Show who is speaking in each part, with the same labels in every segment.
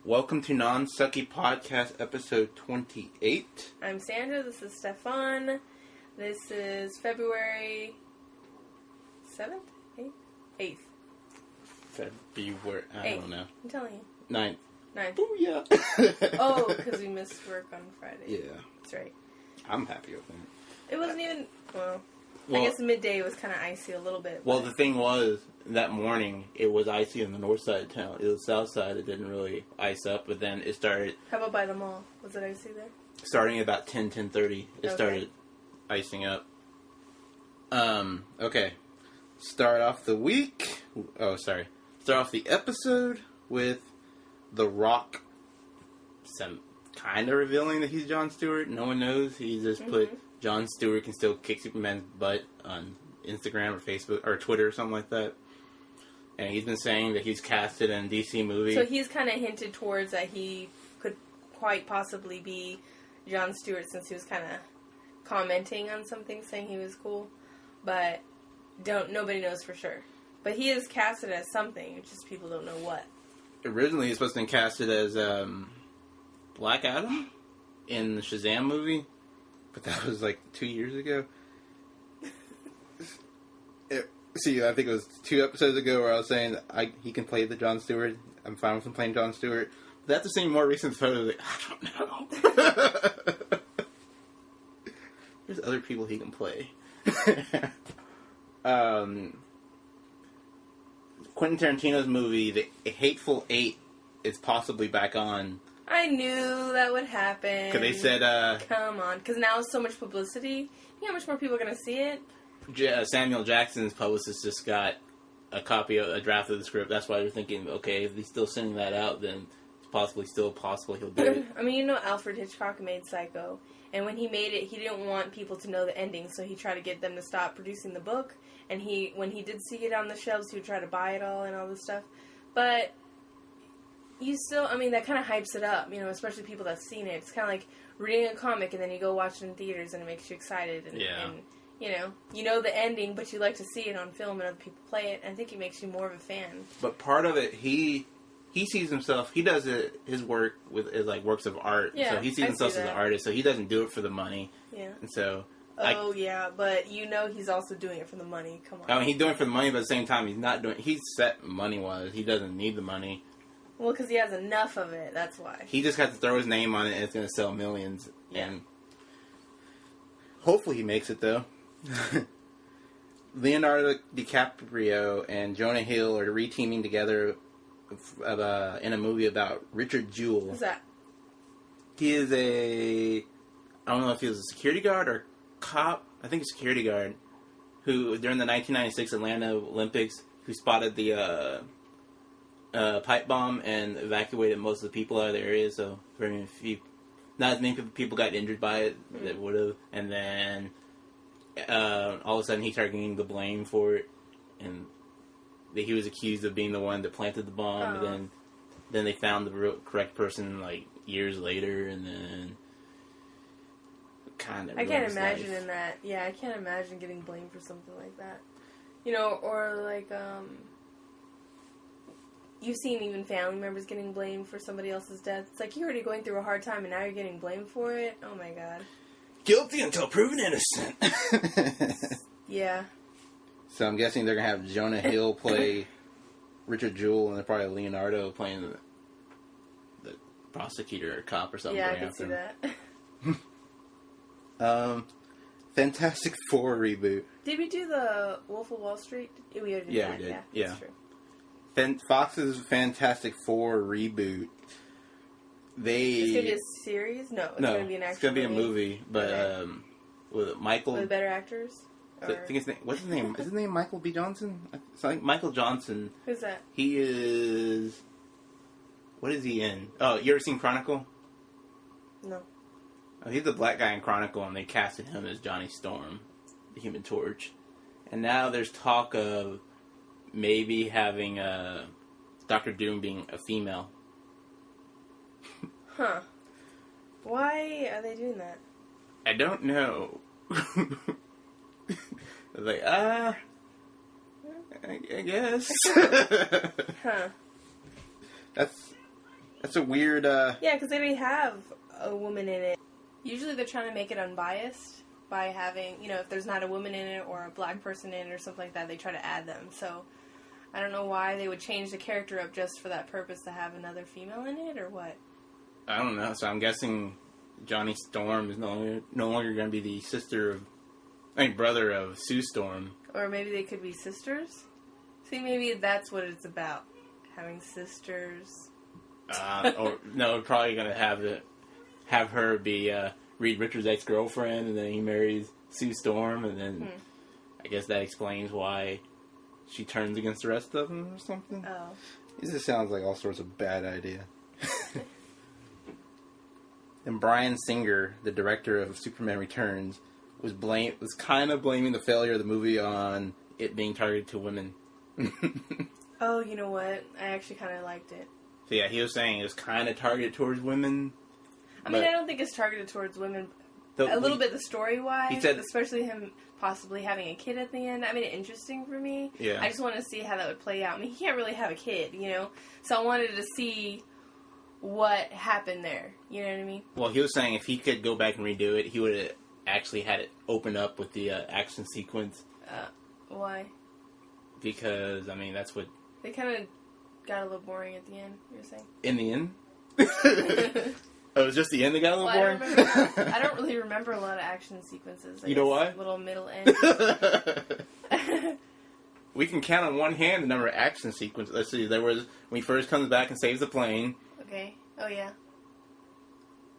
Speaker 1: Welcome to Non-Sucky Podcast, episode 28.
Speaker 2: I'm Sandra, this is Stefan. This is February 7th? 8th?
Speaker 1: February, I don't know.
Speaker 2: I'm telling you.
Speaker 1: 9th.
Speaker 2: 9th.
Speaker 1: Booyah!
Speaker 2: Oh, because we missed work on Friday.
Speaker 1: Yeah.
Speaker 2: That's right.
Speaker 1: I'm happy with that.
Speaker 2: It wasn't even, well, I guess midday was kind of icy a little bit.
Speaker 1: Well, the thing was, that morning, it was icy on the north side of town. It was the south side, it didn't really ice up, but then it started...
Speaker 2: How about by the mall? Was it icy there?
Speaker 1: Starting at about 10:30, it started icing up. Okay. Start off the week... Start off the episode with The Rock kind of revealing that he's John Stewart. No one knows. He just put John Stewart can still kick Superman's butt on Instagram or Facebook or Twitter or something like that. And he's been saying that he's casted in a DC movie.
Speaker 2: So he's kind of hinted towards that he could quite possibly be John Stewart since he was kind of commenting on something saying he was cool. But nobody knows for sure. But he is casted as something, just people don't know what. Originally,
Speaker 1: he's supposed to be casted as Black Adam in the Shazam movie, but that was like 2 years ago. I think it was 2 episodes ago where I was saying that he can play the John Stewart. I'm fine with him playing John Stewart. But after seeing more recent photos, like, I don't know. There's other people he can play. Quentin Tarantino's movie, The Hateful Eight, is possibly back on.
Speaker 2: I knew that would happen.
Speaker 1: Because they said...
Speaker 2: Come on. Because now it's so much publicity. You know how much more people are going to see it?
Speaker 1: Samuel Jackson's publicist just got a draft of the script. That's why they're thinking, okay, if he's still sending that out, then it's possibly still possible he'll do it.
Speaker 2: I mean, you know, Alfred Hitchcock made Psycho. And when he made it, he didn't want people to know the ending, so he tried to get them to stop producing the book. And when he did see it on the shelves, he would try to buy it all and all this stuff. But you still, I mean, that kind of hypes it up, you know, especially people that've seen it. It's kind of like reading a comic and then you go watch it in theaters and it makes you excited. And you know the ending, but you like to see it on film and other people play it. And I think it makes you more of a fan.
Speaker 1: But part of it, he sees himself, he does his work is like works of art.
Speaker 2: Yeah,
Speaker 1: so he sees himself as an artist, so he doesn't do it for the money.
Speaker 2: Yeah.
Speaker 1: And so...
Speaker 2: but you know he's also doing it for the money. Come on.
Speaker 1: I mean, he's doing it for the money, but at the same time, he's set money-wise. He doesn't need the money.
Speaker 2: Well, because he has enough of it, that's why.
Speaker 1: He just got to throw his name on it, and it's going to sell millions.
Speaker 2: Yeah.
Speaker 1: And hopefully he makes it, though. Leonardo DiCaprio and Jonah Hill are re-teaming together in a movie about Richard Jewell.
Speaker 2: Who's that?
Speaker 1: He is I don't know if he was a security guard or cop. I think a security guard who, during the 1996 Atlanta Olympics, who spotted the pipe bomb and evacuated most of the people out of the area. So not as many people got injured by it that would have. And then all of a sudden he started getting the blame for it, and he was accused of being the one that planted the bomb. And then they found the correct person like years later, and then kind of.
Speaker 2: I can't imagine in that. Yeah, I can't imagine getting blamed for something like that. You know, or like you've seen even family members getting blamed for somebody else's death. It's like you're already going through a hard time, and now you're getting blamed for it. Oh my god.
Speaker 1: Guilty until proven innocent.
Speaker 2: Yeah.
Speaker 1: So I'm guessing they're gonna have Jonah Hill play Richard Jewell, and they're probably Leonardo playing the prosecutor or cop or something.
Speaker 2: Yeah, I can see that.
Speaker 1: Fantastic Four reboot.
Speaker 2: Did we do the Wolf of Wall Street? We did.
Speaker 1: Yeah,
Speaker 2: that.
Speaker 1: we did.
Speaker 2: Yeah, that's
Speaker 1: true. Fox's Fantastic Four reboot.
Speaker 2: It's gonna be a series? No, it's gonna be an actual.
Speaker 1: It's gonna be a movie, but with Michael.
Speaker 2: With better actors.
Speaker 1: I think his name. What's his name? Is his name Michael B. Johnson? It's like Michael Johnson.
Speaker 2: Who's that?
Speaker 1: He is. What is he in? Oh, you ever seen Chronicle?
Speaker 2: No.
Speaker 1: Oh, he's the black guy in Chronicle, and they casted him as Johnny Storm, the Human Torch. And now there's talk of maybe having Doctor Doom being a female.
Speaker 2: Huh. Why are they doing that?
Speaker 1: I don't know. Like, I guess.
Speaker 2: Huh.
Speaker 1: That's a weird,
Speaker 2: Yeah, because they already have a woman in it. Usually they're trying to make it unbiased by having, if there's not a woman in it or a black person in it or something like that, they try to add them. So, I don't know why they would change the character up just for that purpose to have another female in it, or what?
Speaker 1: I don't know. So I'm guessing Johnny Storm is no longer going to be the brother of Sue Storm.
Speaker 2: Or maybe they could be sisters? See, maybe that's what it's about. Having sisters.
Speaker 1: Or no, probably going to have her be Reed Richards' ex-girlfriend, and then he marries Sue Storm, and then I guess that explains why she turns against the rest of them or something.
Speaker 2: Oh.
Speaker 3: This just sounds like all sorts of bad idea.
Speaker 1: And Bryan Singer, the director of Superman Returns, was kind of blaming the failure of the movie on it being targeted to women.
Speaker 2: Oh, you know what? I actually kind of liked it.
Speaker 1: So yeah, he was saying it was kind of targeted towards women.
Speaker 2: I mean, I don't think it's targeted towards women. A little bit the story-wise,
Speaker 1: he said,
Speaker 2: especially him possibly having a kid at the end. I made it interesting for me.
Speaker 1: Yeah.
Speaker 2: I just wanted to see how that would play out. I mean, he can't really have a kid, So I wanted to see what happened there. You know what I mean?
Speaker 1: Well, he was saying if he could go back and redo it, he would have actually had it open up with the action sequence.
Speaker 2: Why?
Speaker 1: Because, I mean, that's what...
Speaker 2: They kind of got a little boring at the end, you were saying?
Speaker 1: In the end? Oh, it was just the end that got a little boring?
Speaker 2: I don't really remember a lot of action sequences.
Speaker 1: You know why?
Speaker 2: Little middle end.
Speaker 1: We can count on one hand the number of action sequences. Let's see, there was... When he first comes back and saves the plane...
Speaker 2: Okay. Oh, yeah.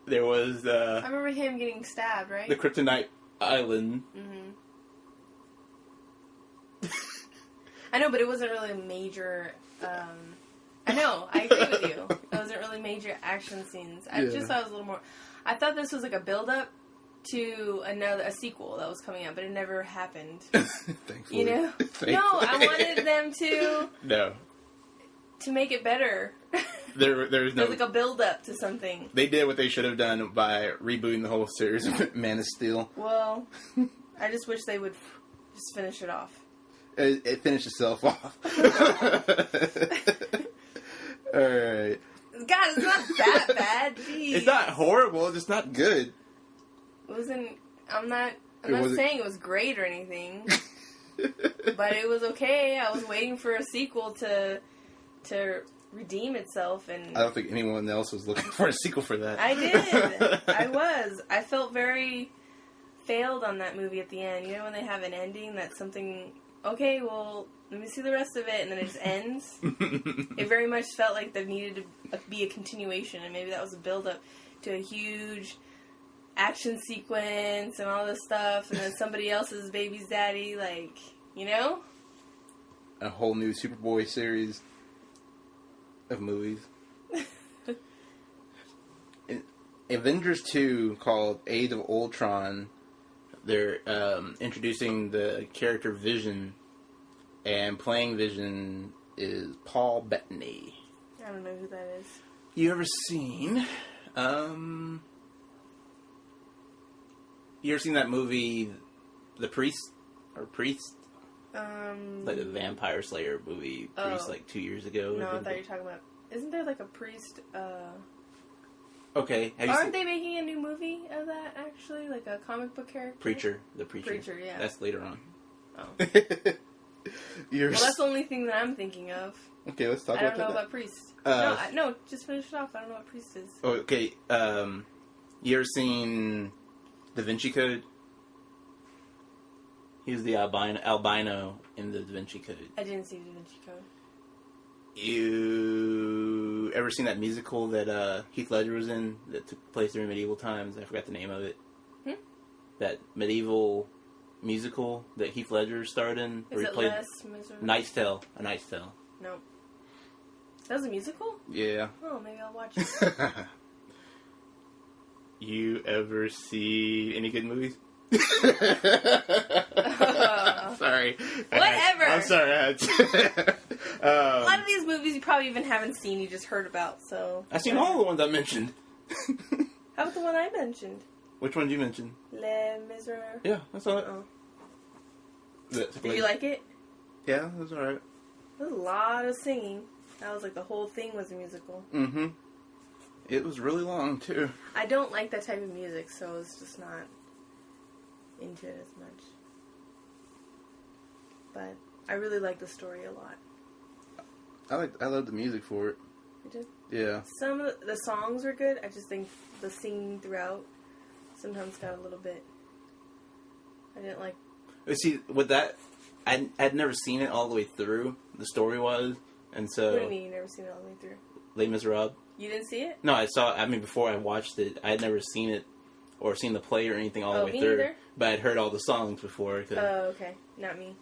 Speaker 1: There was
Speaker 2: I remember him getting stabbed, right?
Speaker 1: the Kryptonite Island.
Speaker 2: Mm-hmm. I know, but it wasn't really a major... I know, I agree with you. It wasn't really major action scenes. I just thought it was a little more... I thought this was like a build-up to a sequel that was coming out, but it never happened.
Speaker 3: Thankfully.
Speaker 1: Thankfully.
Speaker 2: No, I wanted them to...
Speaker 1: No.
Speaker 2: To make it better.
Speaker 1: There's no...
Speaker 2: There's like a build-up to something.
Speaker 1: They did what they should have done by rebooting the whole series of Man of Steel.
Speaker 2: Well, I just wish they would just finish it off.
Speaker 3: It finished itself off. Alright.
Speaker 2: God, it's not that bad. Jeez.
Speaker 1: It's not horrible, it's just not good.
Speaker 2: It wasn't... I'm not
Speaker 3: wasn't-
Speaker 2: saying it was great or anything. But it was okay. I was waiting for a sequel to redeem itself, and
Speaker 3: I don't think anyone else was looking for a sequel for that.
Speaker 2: I did. I was. I felt very failed on that movie at the end. You know when they have an ending that's something... Okay, well, let me see the rest of it, and then it just ends. It very much felt like there needed to be a continuation, and maybe that was a build-up to a huge action sequence and all this stuff, and then somebody else's baby's daddy, like,
Speaker 3: A whole new Superboy series of movies.
Speaker 1: In Avengers 2, called Age of Ultron, they're introducing the character Vision, and playing Vision is Paul Bettany.
Speaker 2: I don't know who that is.
Speaker 1: You ever seen that movie, The Priest? Or Priest? Like the Vampire Slayer movie, Priest, like 2 years ago.
Speaker 2: No, I thought you were talking about... Isn't there like a priest...
Speaker 1: Okay.
Speaker 2: Aren't they making a new movie of that, actually? Like a comic book character?
Speaker 1: Preacher. The Preacher.
Speaker 2: Preacher, yeah.
Speaker 1: That's later on.
Speaker 2: Oh.
Speaker 3: Well,
Speaker 2: that's the only thing that I'm thinking of.
Speaker 3: Okay, let's talk
Speaker 2: I don't
Speaker 3: about
Speaker 2: know
Speaker 3: that.
Speaker 2: about Priest. No, just finish it off. I don't know what Priest is.
Speaker 1: Okay, you ever seen Da Vinci Code? He was the albino in the Da Vinci Code.
Speaker 2: I didn't see Da Vinci Code.
Speaker 1: You ever seen that musical that Heath Ledger was in that took place during medieval times? I forgot the name of it. That medieval musical that Heath Ledger starred in.
Speaker 2: Is it Les Miserables?
Speaker 1: Knight's Tale. A Knight's Tale.
Speaker 2: No. That was a musical?
Speaker 1: Yeah.
Speaker 2: Oh, maybe I'll watch it.
Speaker 1: you ever see any good movies? Sorry.
Speaker 2: Whatever.
Speaker 1: I'm sorry. I had to.
Speaker 2: A lot of these movies you probably even haven't seen, you just heard about, so...
Speaker 1: I've seen all the ones I mentioned.
Speaker 2: How about the one I mentioned?
Speaker 1: Which one did you mention?
Speaker 2: Les Miserables.
Speaker 1: Yeah, that's all right.
Speaker 2: Oh. Did you like it?
Speaker 1: Yeah, that's alright.
Speaker 2: There was a lot of singing. That was like the whole thing was a musical.
Speaker 1: Mm-hmm. It was really long, too.
Speaker 2: I don't like that type of music, so it's just not into it as much. But I really like the story a lot.
Speaker 1: I love the music for it.
Speaker 2: You did?
Speaker 1: Yeah.
Speaker 2: Some of the songs were good. I just think the singing throughout sometimes got a little bit... I didn't like...
Speaker 1: See, with that, I'd never seen it all the way through, the story-wise, and so...
Speaker 2: What do you mean you never seen it all the way through?
Speaker 1: Les Miserables.
Speaker 2: You didn't see it?
Speaker 1: No, before I watched it, I had never seen it or seen the play or anything all the way
Speaker 2: me
Speaker 1: through.
Speaker 2: neither.
Speaker 1: But I'd heard all the songs before.
Speaker 2: Oh, okay. Not me.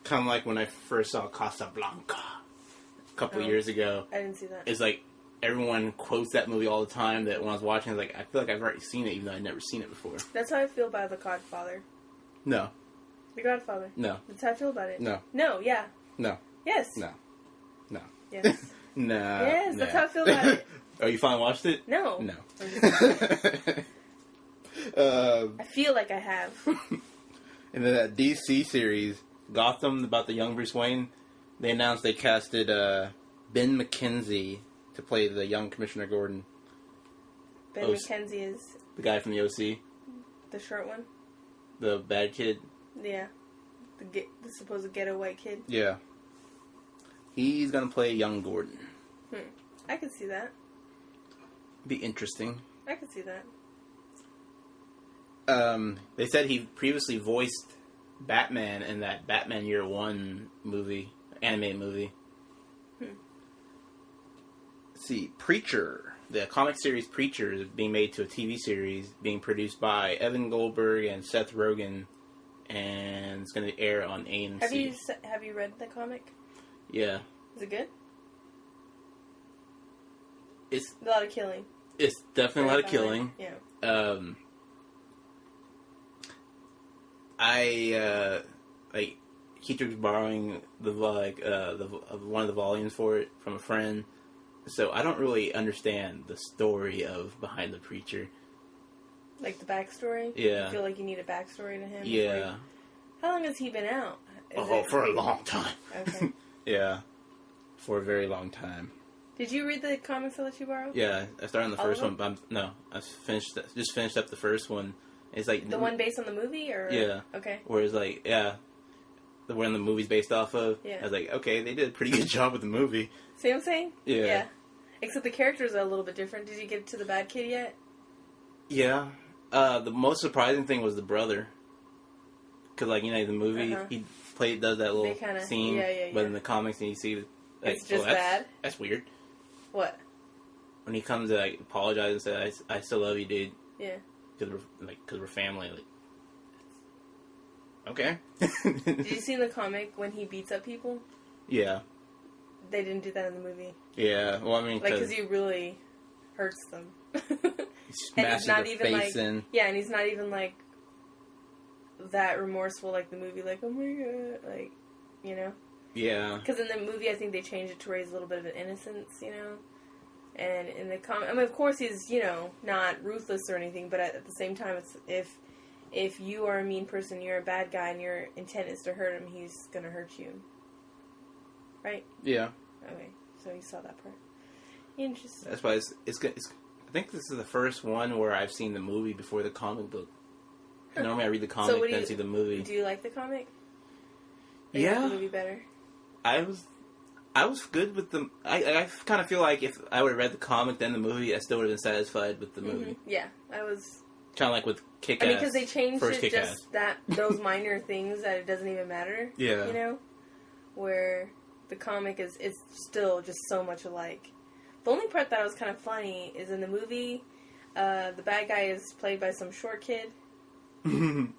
Speaker 1: Kind of like when I first saw Casablanca a couple years ago.
Speaker 2: I didn't see that.
Speaker 1: It's like everyone quotes that movie all the time. That when I was watching, I was like, I feel like I've already seen it, even though I'd never seen it before.
Speaker 2: That's how I feel about The Godfather.
Speaker 1: No.
Speaker 2: The Godfather.
Speaker 1: No.
Speaker 2: That's how I feel about it.
Speaker 1: No.
Speaker 2: No, yeah.
Speaker 1: No.
Speaker 2: Yes.
Speaker 1: No. No.
Speaker 2: Yes.
Speaker 1: No.
Speaker 2: Yes, that's how I feel about it.
Speaker 1: Oh, you finally watched it?
Speaker 2: No.
Speaker 1: No.
Speaker 2: I feel like I have.
Speaker 1: And then that DC series, Gotham, about the young Bruce Wayne, they announced they casted Ben McKenzie to play the young Commissioner Gordon.
Speaker 2: Ben McKenzie is
Speaker 1: the guy from the OC.
Speaker 2: the short one?
Speaker 1: The bad kid.
Speaker 2: Yeah. The supposed ghetto white kid?
Speaker 1: Yeah. He's going to play young Gordon.
Speaker 2: I could see that.
Speaker 1: Be interesting.
Speaker 2: I could see that.
Speaker 1: They said he previously voiced Batman in that Batman Year One movie, animated movie. Let's see, Preacher, the comic series Preacher, is being made to a TV series, being produced by Evan Goldberg and Seth Rogen, and it's going to air on AMC.
Speaker 2: Have you read the comic?
Speaker 1: Yeah.
Speaker 2: Is it good?
Speaker 1: It's
Speaker 2: a lot of killing.
Speaker 1: It's definitely a lot of killing.
Speaker 2: Yeah.
Speaker 1: I he keeps borrowing one of the volumes for it from a friend, so I don't really understand the story of behind the Preacher.
Speaker 2: Like the backstory?
Speaker 1: Yeah.
Speaker 2: You feel like you need a backstory to him?
Speaker 1: Yeah.
Speaker 2: Like, how long has he been out?
Speaker 1: For a long time.
Speaker 2: Okay.
Speaker 1: Yeah. For a very long time.
Speaker 2: Did you read the comics that you borrowed?
Speaker 1: Yeah, I started on the first one,
Speaker 2: them?
Speaker 1: but I just finished up the first one. It's like
Speaker 2: the one based on the movie, or
Speaker 1: yeah,
Speaker 2: okay.
Speaker 1: Whereas the one the movie's based off of.
Speaker 2: Yeah.
Speaker 1: I was like, okay, they did a pretty good job with the movie.
Speaker 2: See what I'm saying?
Speaker 1: Yeah.
Speaker 2: Yeah. Except the characters are a little bit different. Did you get to the bad kid yet?
Speaker 1: Yeah. The most surprising thing was the brother, because the movie he does that little scene, but in the comics and you see
Speaker 2: it's just bad.
Speaker 1: That's weird.
Speaker 2: What?
Speaker 1: When he comes to apologize and say, "I still love you, dude."
Speaker 2: Yeah.
Speaker 1: Because we're family. Okay.
Speaker 2: Did you see in the comic when he beats up people?
Speaker 1: Yeah.
Speaker 2: They didn't do that in the movie.
Speaker 1: Yeah. Well, I mean,
Speaker 2: because he really hurts them.
Speaker 1: He smashes their face in.
Speaker 2: Yeah, and he's not even that remorseful like the movie. Like, oh my god, Yeah. Because in the movie, I think they changed it to raise a little bit of an innocence, And in the comic, I mean, of course, he's not ruthless or anything, but at the same time, it's if you are a mean person, you're a bad guy, and your intent is to hurt him, he's gonna hurt you, right?
Speaker 1: Yeah.
Speaker 2: Okay, so you saw that part. Interesting.
Speaker 1: That's why it's good. I think this is the first one where I've seen the movie before the comic book. Normally, I read the comic, then see the movie.
Speaker 2: Do you like the comic?
Speaker 1: Or you like
Speaker 2: the movie better.
Speaker 1: I was good with the... I kind of feel like if I would have read the comic, then the movie, I still would have been satisfied with the movie.
Speaker 2: Mm-hmm. Yeah, I was...
Speaker 1: Kind of like with Kick-Ass.
Speaker 2: I mean, because they changed
Speaker 1: first
Speaker 2: it
Speaker 1: Kick-Ass.
Speaker 2: just those minor things that it doesn't even matter.
Speaker 1: Yeah.
Speaker 2: Where the comic is still just so much alike. The only part that was kind of funny is in the movie, the bad guy is played by some short kid. And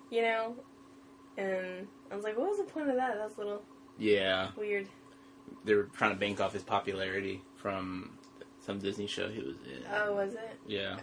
Speaker 2: I was like, what was the point of that? That was a little...
Speaker 1: Yeah.
Speaker 2: Weird.
Speaker 1: They were trying to bank off his popularity from some Disney show he was in.
Speaker 2: Oh, was it?
Speaker 1: Yeah.